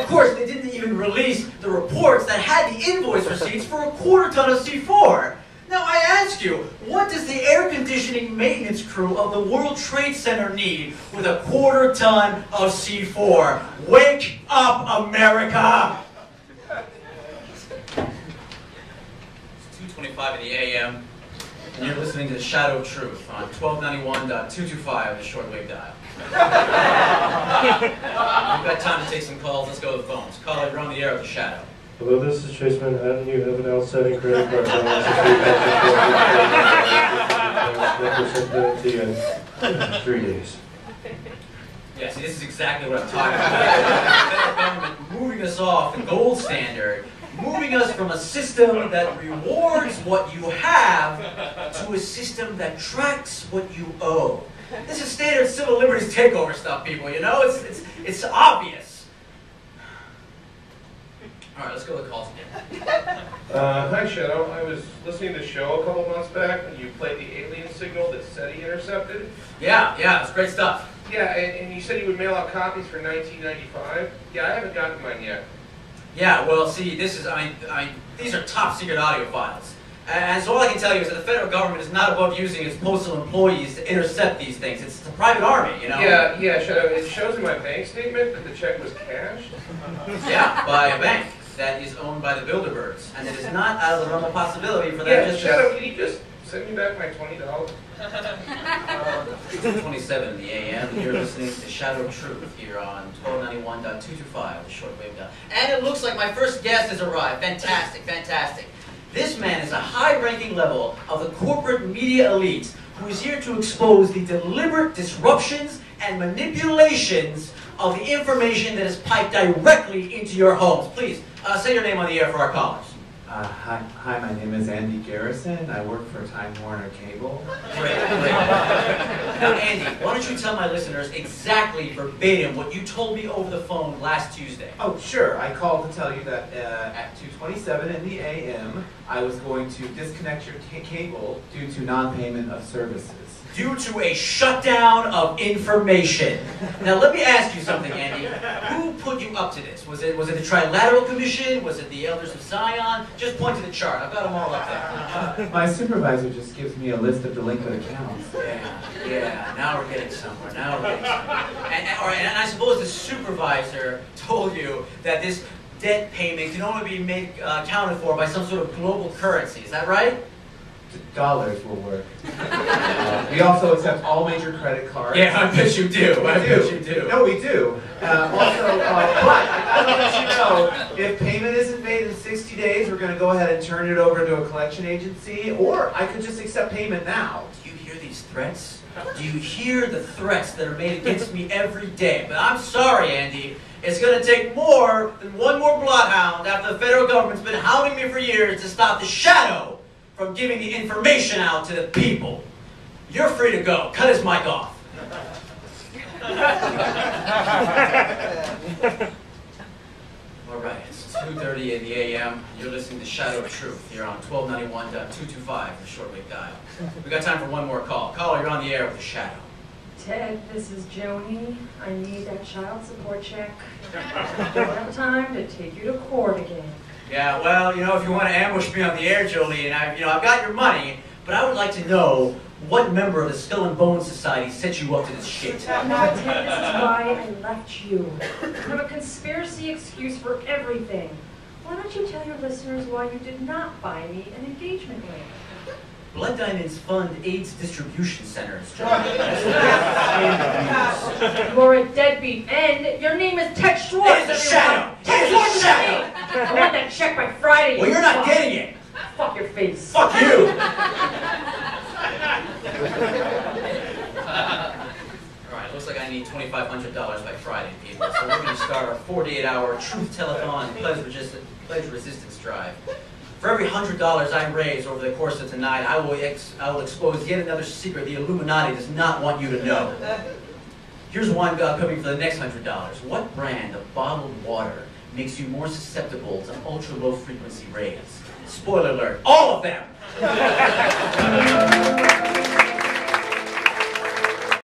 of course, they didn't even release the reports that had the invoice receipts for a quarter ton of C4. Now I ask you, what does the air conditioning maintenance crew of the World Trade Center need with a quarter ton of C4? Wake up, America! It's 2:25 in the AM, and you're listening to The Shadow of Truth on 1291.225 of the shortwave dial. We've got time to take some calls. Let's go to the phones. Caller, you're on the air with The Shadow. Hello, this is Chase Manhattan. You have an outstanding credit card balance of $3,000 in 3 days. Yeah, see, this is exactly what I'm talking about. The federal government moving us off the gold standard, moving us from a system that rewards what you have to a system that tracks what you owe. This is standard civil liberties takeover stuff, people, you know? It's obvious. All right, let's go to the calls again. Hi, Shadow. I was listening to the show a couple months back when you played the alien signal that SETI intercepted. Yeah, it's great stuff. Yeah, and you said you would mail out copies for $19.95. Yeah, I haven't gotten mine yet. Yeah, well, see, this is, these are top secret audio files. And so all I can tell you is that the federal government is not above using its postal employees to intercept these things. It's a private army, you know? Yeah, Shadow. It shows in my bank statement that the check was cashed. Yeah, by a bank that is owned by the Bilderbergs. And it is not out of the realm of possibility for them just Shadow, can you just send me back my $20? 2:27 in the AM, and you're listening to Shadow of Truth here on 1291.225, the shortwave dial. And it looks like my first guest has arrived. Fantastic, fantastic. This man is a high-ranking level of the corporate media elite who is here to expose the deliberate disruptions and manipulations of the information that is piped directly into your homes. Please, say your name on the air for our callers. Hi, my name is Andy Garrison. I work for Time Warner Cable. Great. Now, Andy, why don't you tell my listeners exactly verbatim what you told me over the phone last Tuesday? Oh, sure. I called to tell you that at 2:27 in the AM, I was going to disconnect your cable due to non-payment of services. Due to a shutdown of information. Now, let me ask you something, Andy. Who put you up to this? Was it the Trilateral Commission? Was it the Elders of Zion? Just point to the chart. I've got them all up there. My supervisor just gives me a list of delinquent accounts. Yeah. Now we're getting somewhere. And I suppose the supervisor told you that this debt payment can only be accounted for by some sort of global currency. Is that right? Dollars will work. We also accept all major credit cards. Yeah, I bet you do. I bet you do. No, we do. But I gotta let you know, if payment isn't made in 60 days, we're going to go ahead and turn it over to a collection agency, or I could just accept payment now. Do you hear these threats? Do you hear the threats that are made against me every day? But I'm sorry, Andy. It's going to take more than one more bloodhound after the federal government's been hounding me for years to stop the Shadow from giving the information out to the people. You're free to go. Cut his mic off. All right, it's 2:30 in the AM. You're listening to Shadow of Truth here on 1291.225, the shortwave dial. We got time for one more call. Caller, you're on the air with the Shadow. Ted, this is Joni. I need that child support check. I don't have time to take you to court again. Yeah, well, you know, if you want to ambush me on the air, Jolie, and I've got your money, but I would like to know what member of the Skull and Bones Society set you up to this shit. No, Ted, this is why I left you. I have a conspiracy excuse for everything. Why don't you tell your listeners why you did not buy me an engagement ring? Blood Diamonds fund AIDS distribution centers, Jolie. You're a deadbeat, and your name is Ted Schwartz. It's the Shadow. Ted Schwartz is the name. I want that check by Friday. Well, you're not getting it. Fuck your face. Fuck you. All right, looks like I need $2,500 by Friday, people. So we're going to start our 48-hour truth telethon pledge resistance drive. For every $100 I raise over the course of tonight, I will expose yet another secret the Illuminati does not want you to know. Here's one coming for the next $100. What brand of bottled water makes you more susceptible to ultra-low frequency rays? Spoiler alert, all of them!